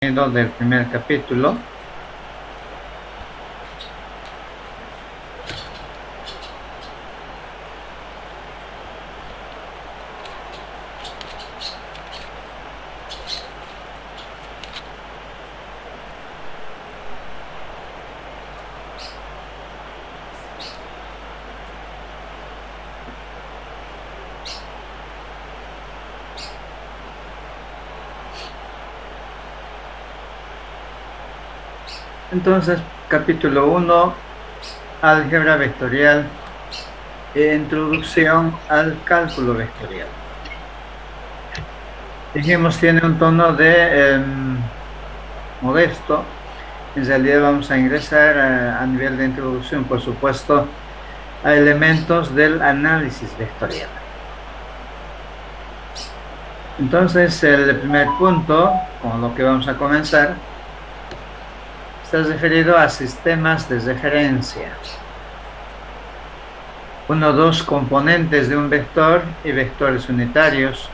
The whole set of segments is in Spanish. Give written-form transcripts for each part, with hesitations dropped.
Del primer capítulo. Entonces, capítulo 1, álgebra vectorial e introducción al cálculo vectorial. Dijimos, tiene un tono de modesto. En realidad vamos a ingresar a nivel de introducción, por supuesto, a elementos del análisis vectorial. Entonces, el primer punto, con lo que vamos a comenzar, está referido a sistemas de referencia. Uno o dos componentes de un vector y vectores unitarios,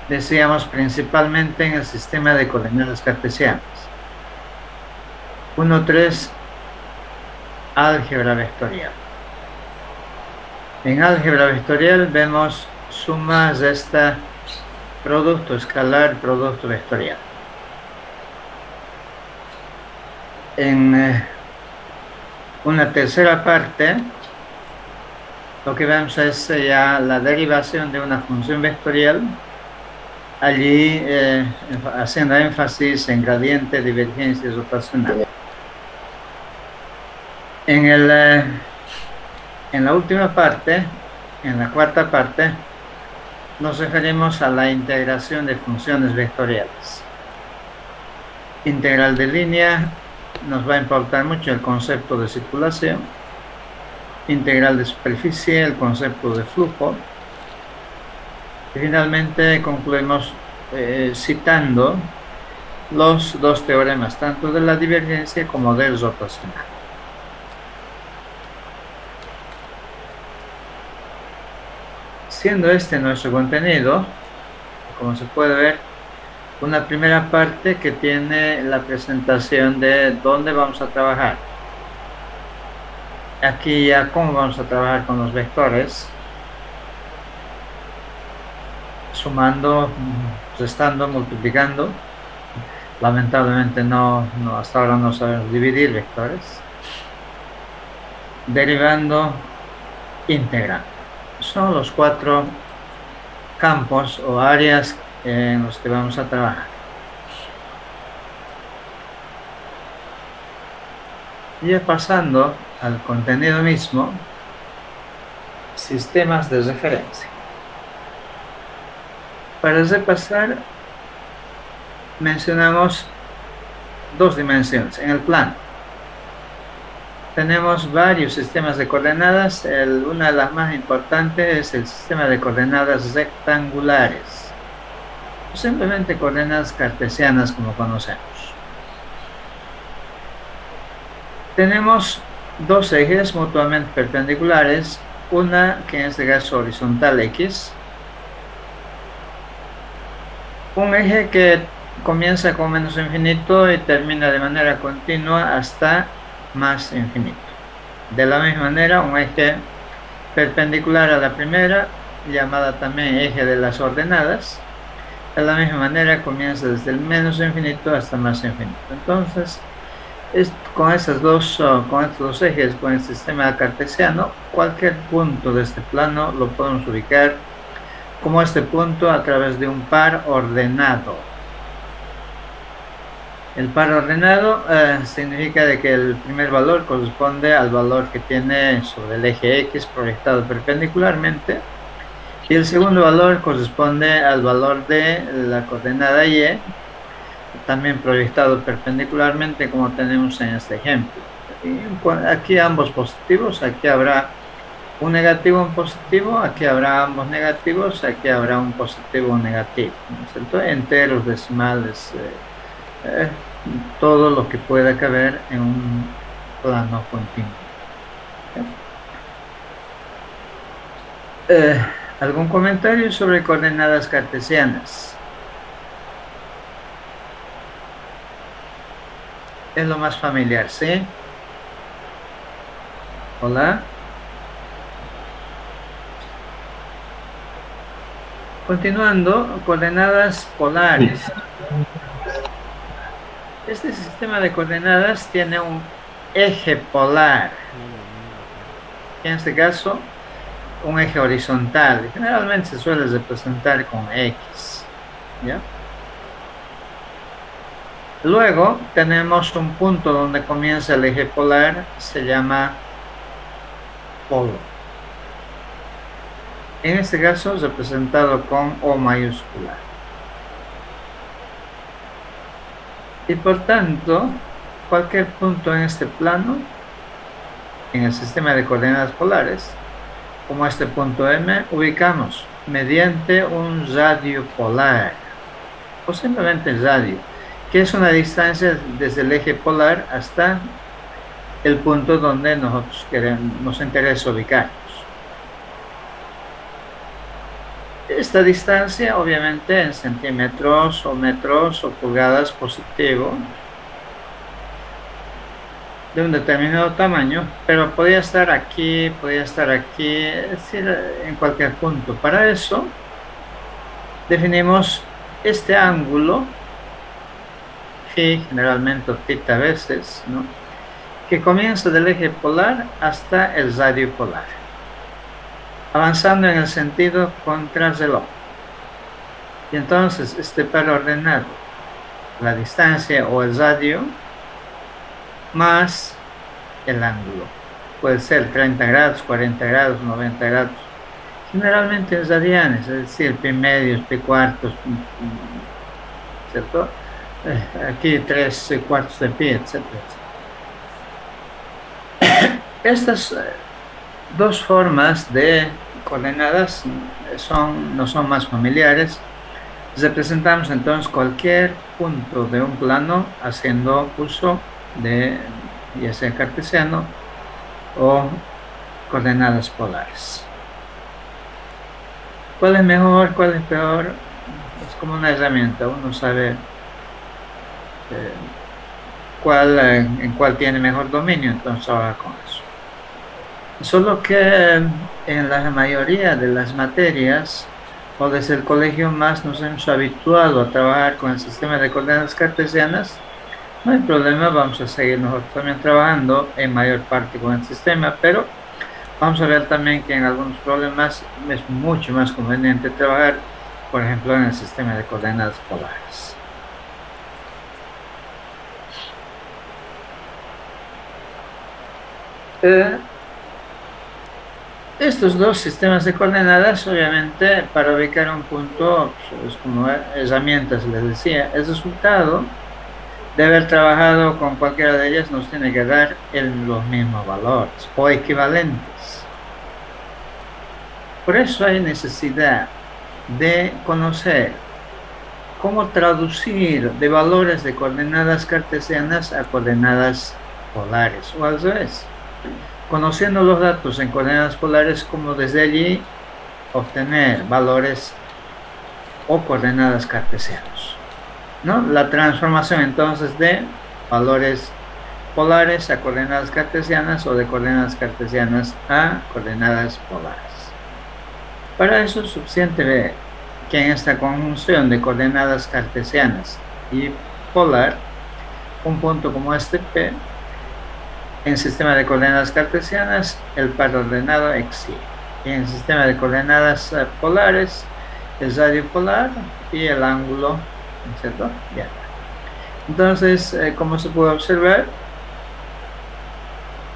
decíamos principalmente en el sistema de coordenadas cartesianas. 1.3, álgebra vectorial. En álgebra vectorial vemos suma, resta, producto escalar, producto vectorial. En una tercera parte, lo que vemos es ya la derivación de una función vectorial, allí haciendo énfasis en gradiente, divergencia y rotacional. En la última parte, en la cuarta parte, nos referimos a la integración de funciones vectoriales. Integral de línea, nos va a importar mucho el concepto de circulación. Integral de superficie, el concepto de flujo. Y finalmente concluimos citando los dos teoremas, tanto de la divergencia como del rotacional. Siendo este nuestro contenido, como se puede ver, una primera parte que tiene la presentación de dónde vamos a trabajar. Aquí ya cómo vamos a trabajar con los vectores, sumando, restando, multiplicando. Lamentablemente hasta ahora no sabemos dividir vectores. Derivando, integrando. Son los cuatro campos o áreas en los que vamos a trabajar. Ya pasando al contenido mismo, sistemas de referencia. Para repasar, mencionamos dos dimensiones. En el plano tenemos varios sistemas de coordenadas. Una de las más importantes es el sistema de coordenadas rectangulares, o simplemente coordenadas cartesianas como conocemos. Tenemos dos ejes mutuamente perpendiculares, una que en este caso horizontal X, un eje que comienza con menos infinito y termina de manera continua hasta más infinito. De la misma manera, un eje perpendicular a la primera, llamada también eje de las ordenadas, de la misma manera comienza desde el menos infinito hasta más infinito. Entonces, con estos dos ejes, con el sistema cartesiano, cualquier punto de este plano lo podemos ubicar como este punto a través de un par ordenado. El par ordenado significa de que el primer valor corresponde al valor que tiene sobre el eje X proyectado perpendicularmente, y el segundo valor corresponde al valor de la coordenada Y, también proyectado perpendicularmente, como tenemos en este ejemplo. Y aquí ambos positivos, aquí habrá un negativo, un positivo, aquí habrá ambos negativos, aquí habrá un positivo, un negativo, ¿no es cierto? Enteros, decimales, todo lo que pueda caber en un plano continuo. ¿Algún comentario sobre coordenadas cartesianas? Es lo más familiar, ¿sí? Hola. Continuando, coordenadas polares. Este sistema de coordenadas tiene un eje polar. En este caso, un eje horizontal. Generalmente se suele representar con X. ¿Ya? Luego tenemos un punto donde comienza el eje polar, se llama polo. En este caso representado con O mayúscula. Y por tanto, cualquier punto en este plano, en el sistema de coordenadas polares, como este punto M, ubicamos mediante un radio polar, o simplemente radio, que es una distancia desde el eje polar hasta el punto donde nosotros nos interesa ubicarnos. Esta distancia, obviamente, en centímetros o metros o pulgadas positivo, de un determinado tamaño, pero podría estar aquí, es decir, en cualquier punto. Para eso, definimos este ángulo, phi, generalmente θ a veces, ¿no?, que comienza del eje polar hasta el radio polar, avanzando en el sentido contrarreloj. Y entonces, este par ordenado, la distancia o el radio, más el ángulo. Puede ser 30 grados, 40 grados, 90 grados. Generalmente en radianes, es decir, pi medios, pi cuartos, ¿cierto? Aquí 3 cuartos de pi, etc. Estas dos formas de coordenadas no son más familiares. Representamos entonces cualquier punto de un plano haciendo uso de ya sea cartesiano o coordenadas polares. ¿Cuál es mejor? ¿Cuál es peor? Es como una herramienta, uno sabe en cuál tiene mejor dominio, entonces trabaja con eso. Solo que en la mayoría de las materias o desde el colegio más nos hemos habituado a trabajar con el sistema de coordenadas cartesianas. No hay problema, vamos a seguir nosotros también trabajando en mayor parte con el sistema, pero vamos a ver también que en algunos problemas es mucho más conveniente trabajar, por ejemplo, en el sistema de coordenadas polares. Estos dos sistemas de coordenadas, obviamente, para ubicar un punto, pues, como herramientas les decía, el resultado de haber trabajado con cualquiera de ellas nos tiene que dar los mismos valores o equivalentes. Por eso hay necesidad de conocer cómo traducir de valores de coordenadas cartesianas a coordenadas polares, o al revés. Conociendo los datos en coordenadas polares, como desde allí obtener valores o coordenadas cartesianos, ¿no? La transformación entonces de valores polares a coordenadas cartesianas o de coordenadas cartesianas a coordenadas polares. Para eso es suficiente ver que en esta conjunción de coordenadas cartesianas y polar, un punto como este P, en el sistema de coordenadas cartesianas, el par ordenado existe. Y en el sistema de coordenadas polares, el radio polar y el ángulo, ¿cierto? Bien. Entonces, como se puede observar,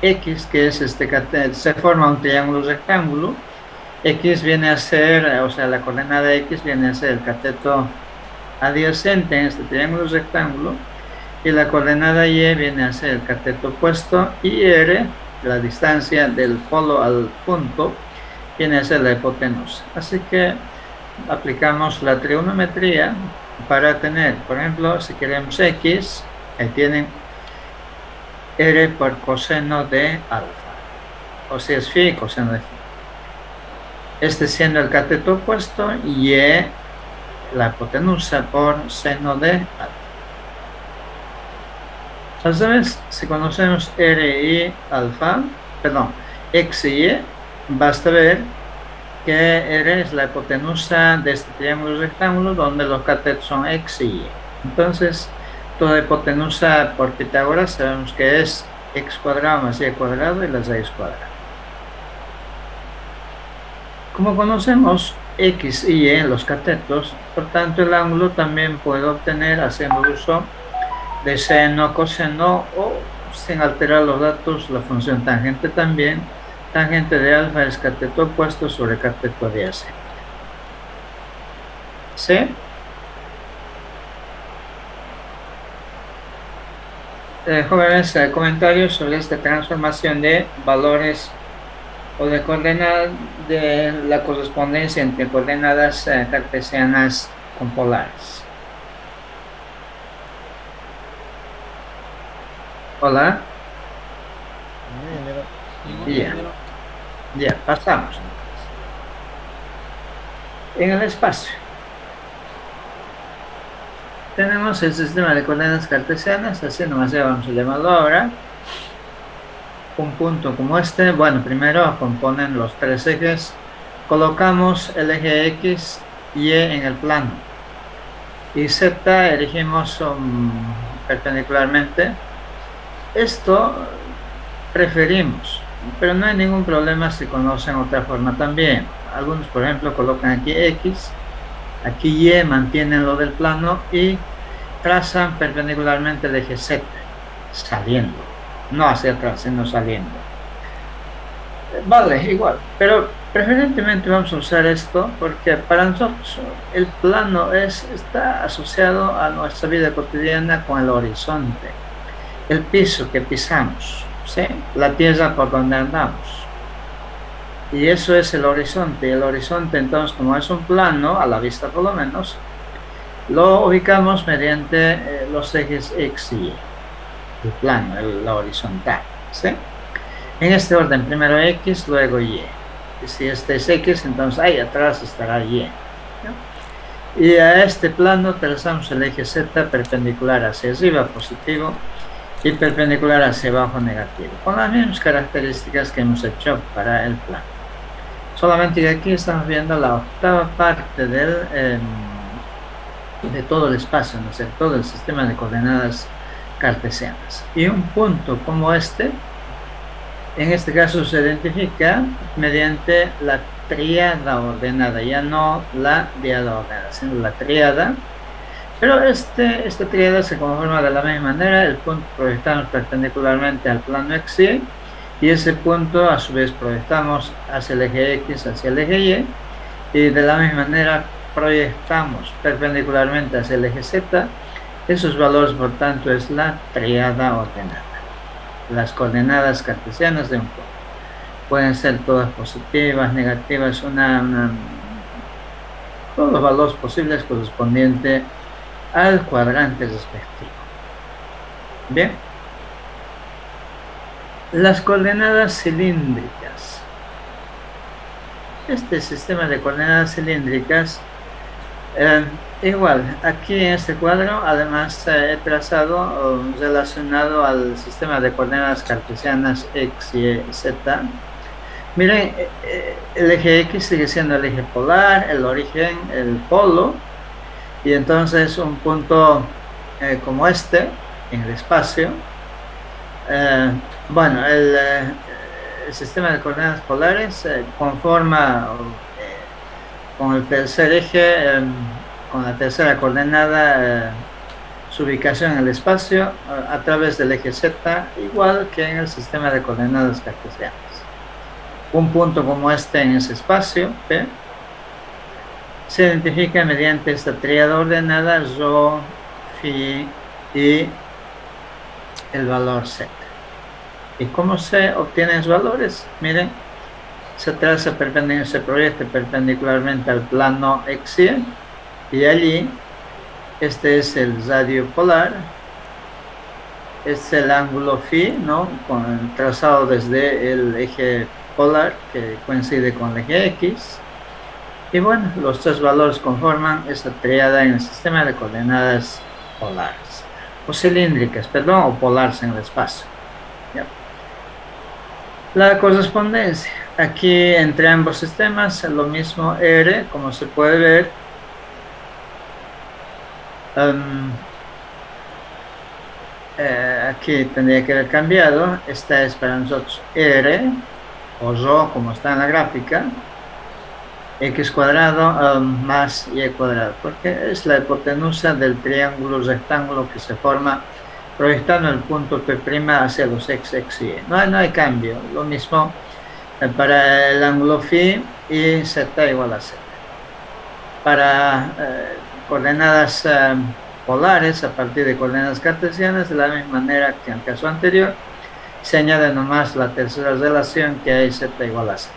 X, que es se forma un triángulo rectángulo. X viene a ser, o sea, la coordenada X viene a ser el cateto adyacente en este triángulo rectángulo, y la coordenada Y viene a ser el cateto opuesto, y R, la distancia del polo al punto, viene a ser la hipotenusa. Así que aplicamos la trigonometría para tener, por ejemplo, si queremos X, ahí tienen R por coseno de alfa, o si es phi, coseno de phi. Este siendo el cateto opuesto, y la hipotenusa por seno de alfa. A su vez, si conocemos R y alfa, perdón, X y Y, basta ver que R es la hipotenusa de este triángulo rectángulo donde los catetos son X y Y. Entonces, toda hipotenusa por Pitágoras sabemos que es x cuadrado más y cuadrado y las raíz cuadrada. Como conocemos X y Y en los catetos, por tanto el ángulo también puedo obtener haciendo uso de seno, coseno o sin alterar los datos, la función tangente también. Tangente de alfa es cateto opuesto sobre cateto adyacente. ¿Sí? Jóvenes, comentarios sobre esta transformación de valores o de coordenadas de la correspondencia entre coordenadas cartesianas con polares. Hola. Ya, pasamos. En el espacio tenemos el sistema de coordenadas cartesianas, así nomás ya vamos a llamarlo ahora. Un punto como este, bueno, primero componen los tres ejes, colocamos el eje X, Y en el plano y Z elegimos perpendicularmente. Esto preferimos, pero no hay ningún problema si conocen otra forma también. Algunos, por ejemplo, colocan aquí X, aquí Y, mantienen lo del plano y trazan perpendicularmente el eje Z, saliendo, no hacia atrás, sino saliendo. Vale, igual, pero preferentemente vamos a usar esto porque para nosotros el plano está asociado a nuestra vida cotidiana con el horizonte, el piso que pisamos, ¿sí? La tierra por donde andamos. Y eso es el horizonte. Y el horizonte, entonces, como es un plano, a la vista por lo menos, lo ubicamos mediante los ejes X y Y. El plano, la horizontal, ¿sí? En este orden, primero X, luego Y. Y si este es X, entonces ahí atrás estará Y, ¿no? Y a este plano trazamos el eje Z perpendicular hacia arriba, positivo, y perpendicular hacia abajo, negativo, con las mismas características que hemos hecho para el plano. Solamente que aquí estamos viendo la octava parte de todo el espacio, ¿no es cierto? Todo el sistema de coordenadas cartesianas. Y un punto como este, en este caso se identifica mediante la tríada ordenada, ya no la diada ordenada, sino la tríada. Pero esta tríada se conforma de la misma manera. El punto proyectamos perpendicularmente al plano XY y ese punto a su vez proyectamos hacia el eje X, hacia el eje Y, y de la misma manera proyectamos perpendicularmente hacia el eje Z. Esos valores, por tanto, es la tríada ordenada. Las coordenadas cartesianas de un punto pueden ser todas positivas, negativas, todos los valores posibles correspondientes al cuadrante respectivo. Bien, las coordenadas cilíndricas. Este sistema de coordenadas cilíndricas, igual, aquí en este cuadro, además he trazado relacionado al sistema de coordenadas cartesianas X, Y, Z. Miren, el eje X sigue siendo el eje polar, el origen, el polo, y entonces un punto como este, en el espacio, bueno, el sistema de coordenadas polares conforma con el tercer eje, con la tercera coordenada, su ubicación en el espacio a través del eje Z, igual que en el sistema de coordenadas cartesianas. Un punto como este en ese espacio, P, se identifica mediante esta tríada ordenada Rho, Phi y el valor Z. ¿Y cómo se obtienen los valores? Miren, se proyecta perpendicularmente al plano XY y allí, este es el radio polar, este es el ángulo Phi, ¿no? Trazado desde el eje polar que coincide con el eje X. Y bueno, los tres valores conforman esta tríada en el sistema de coordenadas polares. o cilíndricas, perdón, o polares en el espacio. ¿Ya? La correspondencia. Aquí entre ambos sistemas, lo mismo R, como se puede ver. Aquí tendría que haber cambiado. Esta es para nosotros R, o Rho, como está en la gráfica, x cuadrado más y cuadrado, porque es la hipotenusa del triángulo rectángulo que se forma proyectando el punto P' hacia los x y y. No hay cambio. Lo mismo para el ángulo φ y z igual a z. Para coordenadas polares a partir de coordenadas cartesianas, de la misma manera que en el caso anterior, se añade nomás la tercera relación, que hay z igual a z.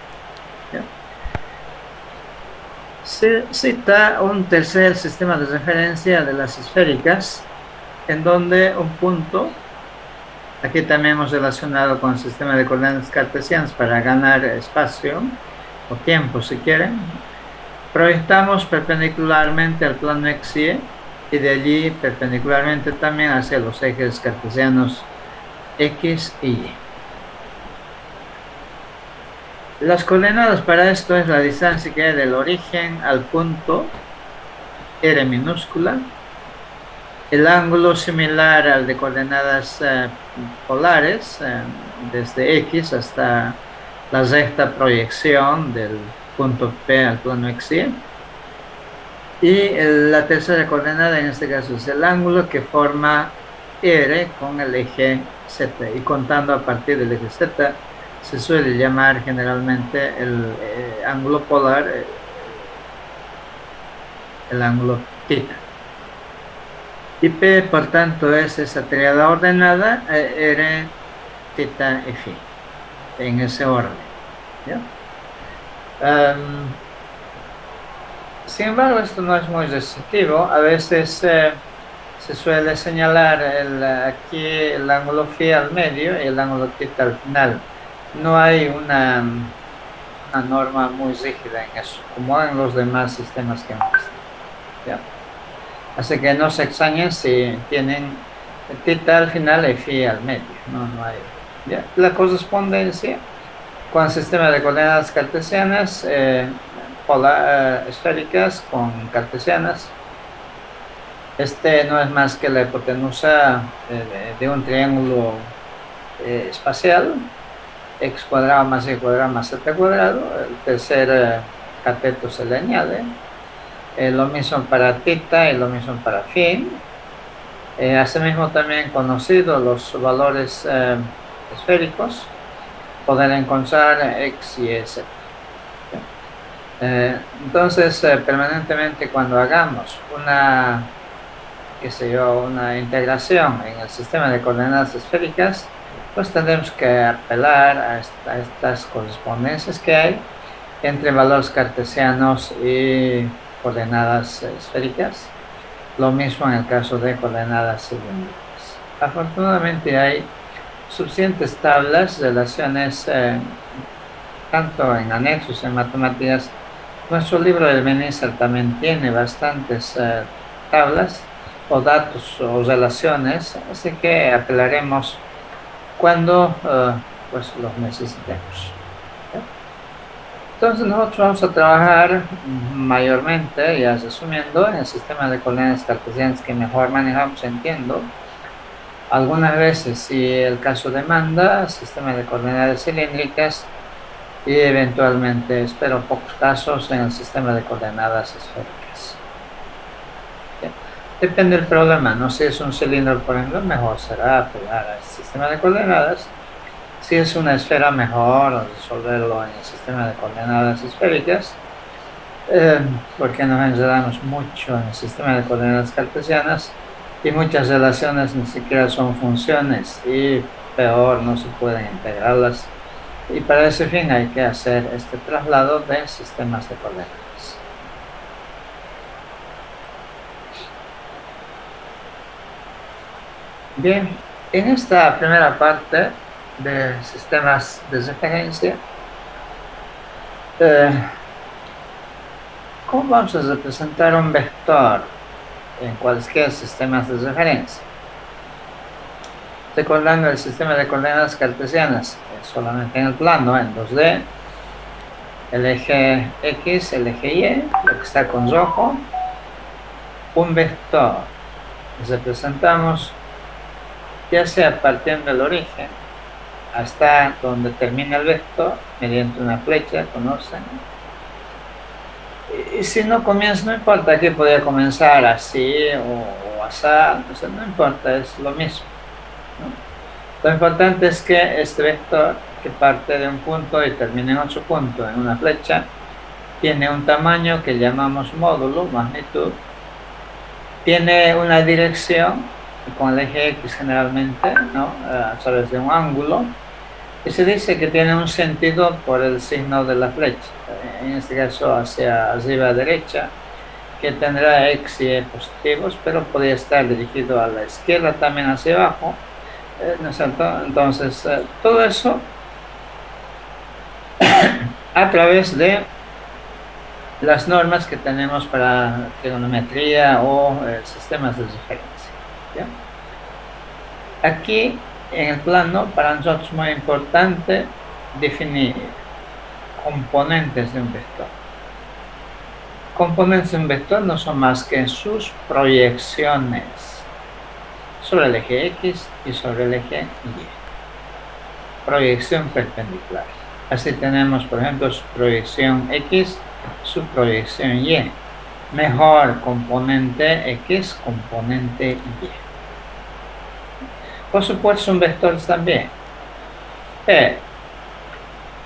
¿Ya? Se cita un tercer sistema de referencia de las esféricas, en donde un punto, aquí también hemos relacionado con el sistema de coordenadas cartesianas para ganar espacio o tiempo si quieren, proyectamos perpendicularmente al plano x y de allí perpendicularmente también hacia los ejes cartesianos x y y. Las coordenadas para esto es la distancia que hay del origen al punto R minúscula, el ángulo similar al de coordenadas polares, desde x hasta la recta proyección del punto P al plano x y la tercera coordenada en este caso es el ángulo que forma R con el eje Z, y contando a partir del eje Z se suele llamar generalmente el ángulo polar el ángulo θ. Y P, por tanto, es esa triada ordenada, R, θ y φ, en ese orden. ¿Ya? Sin embargo, esto no es muy restrictivo. A veces se suele señalar aquí el ángulo φ al medio y el ángulo θ al final. No hay una norma muy rígida en eso, como en los demás sistemas que hemos visto. ¿Ya? Así que no se extrañen si tienen θ al final y φ al medio. No hay. ¿Ya? La correspondencia con el sistema de coordenadas cartesianas, esféricas con cartesianas. Este no es más que la hipotenusa de un triángulo espacial, x cuadrado más y cuadrado más z cuadrado. El tercer cateto se le añade. Lo mismo para θ y lo mismo para φ. Asimismo también conocido los valores esféricos, poder encontrar x y z. Entonces, permanentemente cuando hagamos una integración en el sistema de coordenadas esféricas, pues tendremos que apelar a estas correspondencias que hay entre valores cartesianos y coordenadas esféricas. Lo mismo en el caso de coordenadas cilíndricas. Afortunadamente hay suficientes tablas, relaciones, tanto en anexos en matemáticas. Nuestro libro del MINISAL también tiene bastantes tablas o datos o relaciones, así que apelaremos cuando pues los necesitemos. ¿Sí? Entonces nosotros vamos a trabajar mayormente, ya resumiendo, en el sistema de coordenadas cartesianas que mejor manejamos, entiendo. Algunas veces, si el caso demanda, sistema de coordenadas cilíndricas, y eventualmente, espero pocos casos, en el sistema de coordenadas esféricas. ¿Sí? Depende del problema, ¿no? Si es un cilindro, por ejemplo, mejor será apelar al sistema de coordenadas. Si es una esfera, mejor resolverlo en el sistema de coordenadas esféricas, porque nos enredamos mucho en el sistema de coordenadas cartesianas y muchas relaciones ni siquiera son funciones y peor, no se pueden integrarlas. Y para ese fin hay que hacer este traslado de sistemas de coordenadas. Bien, en esta primera parte de sistemas de referencia, ¿cómo vamos a representar un vector en cualquier sistemas de referencia? Recordando el sistema de coordenadas cartesianas, solamente en el plano, en 2D, el eje X, el eje Y, lo que está con rojo, un vector. Representamos ya sea partiendo del origen hasta donde termina el vector mediante una flecha, conocen. Y si no comienza, no importa, aquí podría comenzar así o así, no importa, es lo mismo, ¿no? Lo importante es que este vector, que parte de un punto y termina en otro punto en una flecha, tiene un tamaño que llamamos módulo, magnitud, tiene una dirección con el eje X generalmente, ¿no? A través de un ángulo, y se dice que tiene un sentido por el signo de la flecha, en este caso hacia arriba a derecha, que tendrá X y Y positivos, pero podría estar dirigido a la izquierda también hacia abajo, ¿no es cierto? Entonces, todo eso a través de las normas que tenemos para trigonometría o sistemas de referencia, ¿ya? Aquí en el plano, para nosotros es muy importante definir componentes de un vector. Componentes de un vector no son más que sus proyecciones sobre el eje X y sobre el eje Y. Proyección perpendicular. Así tenemos, por ejemplo, su proyección X, su proyección Y. Mejor componente X, componente Y. Por supuesto, un vector también.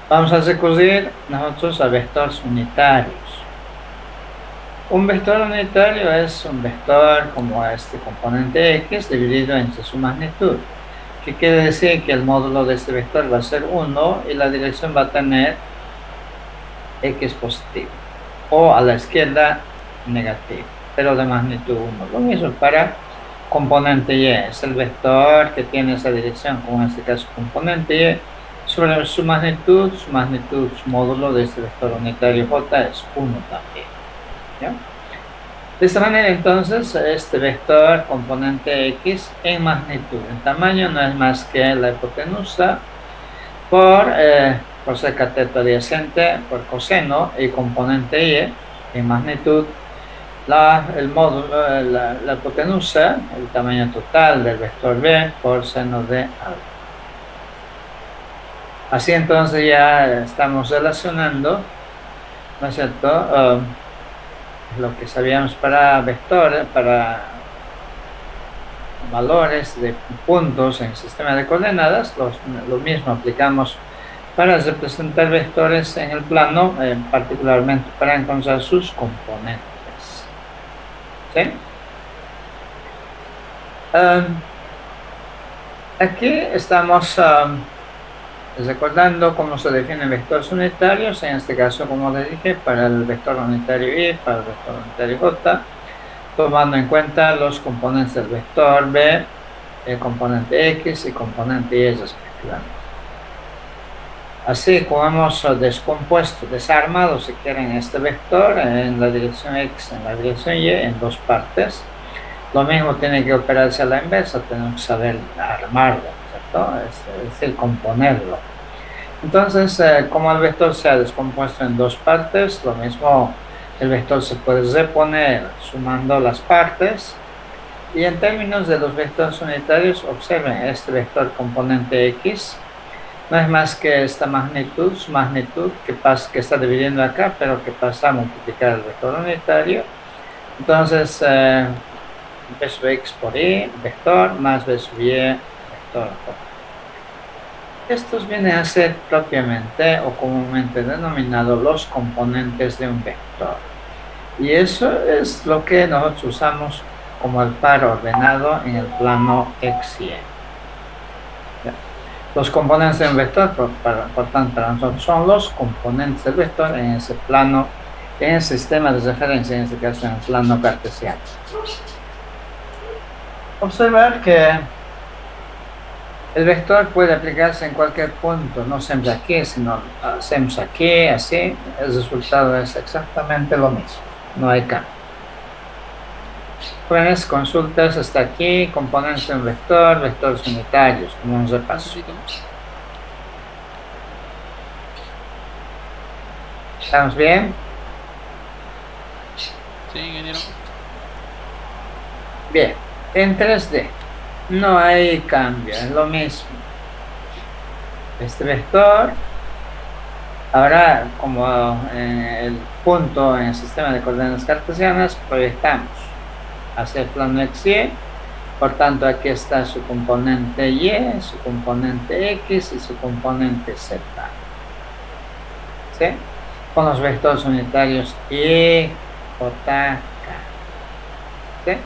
Vamos a recurrir nosotros a vectores unitarios. Un vector unitario es un vector como este componente X dividido entre su magnitud, que quiere decir que el módulo de este vector va a ser 1 y la dirección va a tener X positivo, o a la izquierda negativo, pero de magnitud 1. Lo mismo para componente Y, es el vector que tiene esa dirección, como en este caso componente Y, sobre su magnitud, su módulo de este vector unitario J es 1 también, ¿ya? De esta manera, entonces, este vector componente X en magnitud, en tamaño, no es más que la hipotenusa por ser cateto adyacente por coseno, y componente Y en magnitud, la hipotenusa, el tamaño total del vector B por seno de alfa. Así entonces ya estamos relacionando, ¿no es cierto?, lo que sabíamos para vectores, para valores de puntos en el sistema de coordenadas. Lo mismo aplicamos para representar vectores en el plano, particularmente para encontrar sus componentes, ¿sí? Aquí estamos recordando cómo se definen vectores unitarios, en este caso, como les dije, para el vector unitario Y, para el vector unitario J, tomando en cuenta los componentes del vector B, el componente X y componente Y respectivamente. Así como hemos descompuesto, desarmado, si quieren, este vector en la dirección X, en la dirección Y, en dos partes, lo mismo tiene que operarse a la inversa, tenemos que saber armarlo, ¿cierto? Es decir, componerlo. Entonces, como el vector se ha descompuesto en dos partes, lo mismo el vector se puede reponer sumando las partes. Y en términos de los vectores unitarios, observen este vector componente X, no es más que esta magnitud, su magnitud que está dividiendo acá, pero que pasa a multiplicar el vector unitario. Entonces, B sub X por Y, vector, más B sub Y, vector. Estos vienen a ser propiamente o comúnmente denominados los componentes de un vector. Y eso es lo que nosotros usamos como el par ordenado en el plano X y Y. Los componentes de un vector, por tanto, para nosotros son los componentes del vector en ese plano, en el sistema de referencia, en este caso en el plano cartesiano. Observar que el vector puede aplicarse en cualquier punto, no siempre aquí, sino hacemos aquí, así, el resultado es exactamente lo mismo, no hay cambio. Jóvenes, consultas hasta aquí, componentes de un vector, vectores unitarios, como un repaso. ¿Estamos bien? Sí, ingeniero. Bien, en 3D no hay cambio, es lo mismo. Este vector, ahora como en el punto en el sistema de coordenadas cartesianas, proyectamos hacia el plano XY. Por tanto, aquí está su componente Y, su componente X y su componente Z. ¿Sí? Con los vectores unitarios Y, J, K. ¿Sí?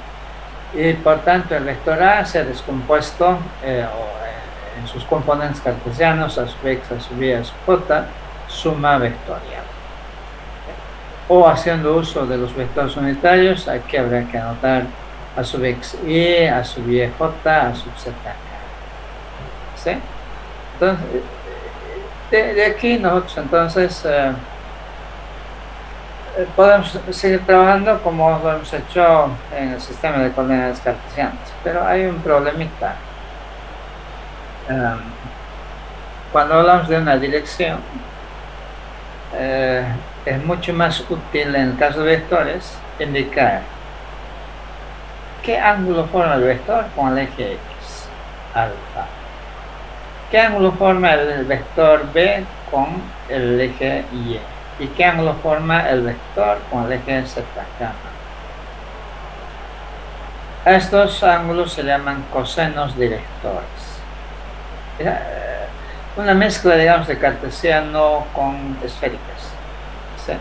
Y por tanto, el vector A se ha descompuesto en sus componentes cartesianos, a su X, a su Y, a su J, suma vectorial. O haciendo uso de los vectores unitarios, aquí habrá que anotar a sub x y, a sub y j, a sub z k. ¿Sí? Entonces, de aquí nosotros entonces podemos seguir trabajando como lo hemos hecho en el sistema de coordenadas cartesianas, pero hay un problemita. Cuando hablamos de una dirección, es mucho más útil en el caso de vectores indicar qué ángulo forma el vector con el eje X, alfa. ¿Qué ángulo forma el vector B con el eje Y? ¿Y qué ángulo forma el vector con el eje Z, gamma? Estos ángulos se llaman cosenos directores. Una mezcla, digamos, de cartesiano con esféricas. ¿Sí?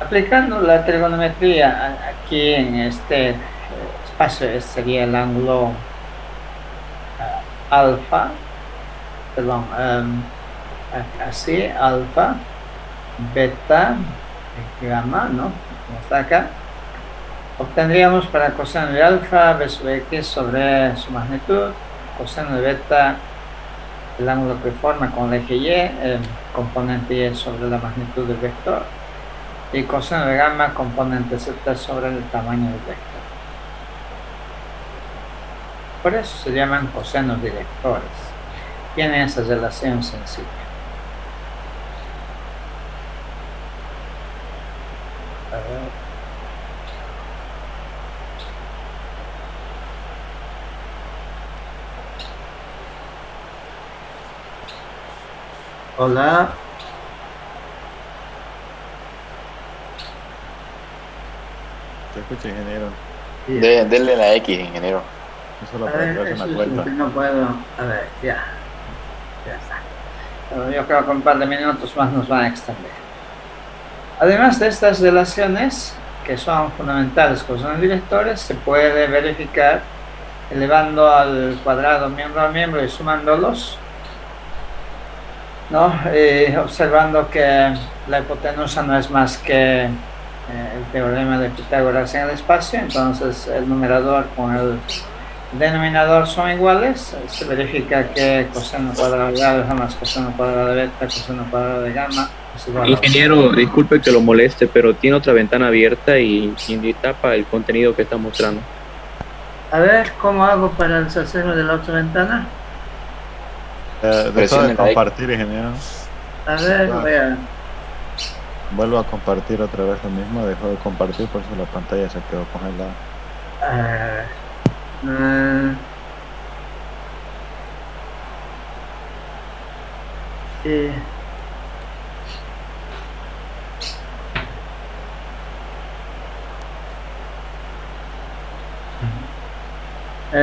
Aplicando la trigonometría aquí en este espacio, este sería el ángulo alfa, perdón, así, alfa, beta, gamma, ¿no? Como está acá. Obtendríamos para coseno de alfa b sub x sobre su magnitud, coseno de beta, el ángulo que forma con el eje y, el componente y sobre la magnitud del vector, y coseno de gamma, componente z sobre el tamaño del vector. Por eso se llaman cosenos directores. Tienen esa relación sencilla. A ver. Hola. Te escucho, ingeniero. Denle la X, ingeniero. Eso lo para que lo hacen la cuenta. No puedo. A ver, ya está. Pero yo creo que un par de minutos más nos van a extender. Además de estas relaciones, que son fundamentales con los directores, se puede verificar elevando al cuadrado miembro a miembro y sumándolos, ¿no? Observando que la hipotenusa no es más que el teorema de Pitágoras en el espacio, entonces el numerador con el denominador son iguales, se verifica que coseno cuadrado de alfa más coseno cuadrado de beta, coseno cuadrado de gamma es igual a... Ingeniero, disculpe que lo moleste, pero tiene otra ventana abierta y tapa el contenido que está mostrando. A ver, ¿cómo hago para deshacerme de la otra ventana? Dejo de compartir, ingeniero. A ver, voy a... Vuelvo a compartir otra vez lo mismo, dejo de compartir, por eso la pantalla se quedó congelada. Sí.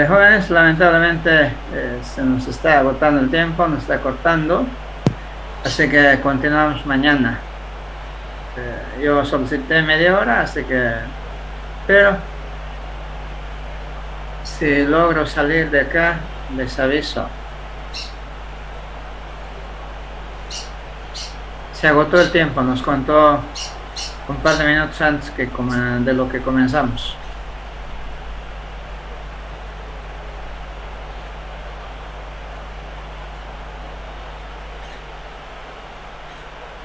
Jóvenes, lamentablemente se nos está agotando el tiempo, nos está cortando, así que continuamos mañana. Yo solicité media hora, así que... Pero si logro salir de acá, les aviso. Se agotó el tiempo, nos contó un par de minutos antes de lo que comenzamos.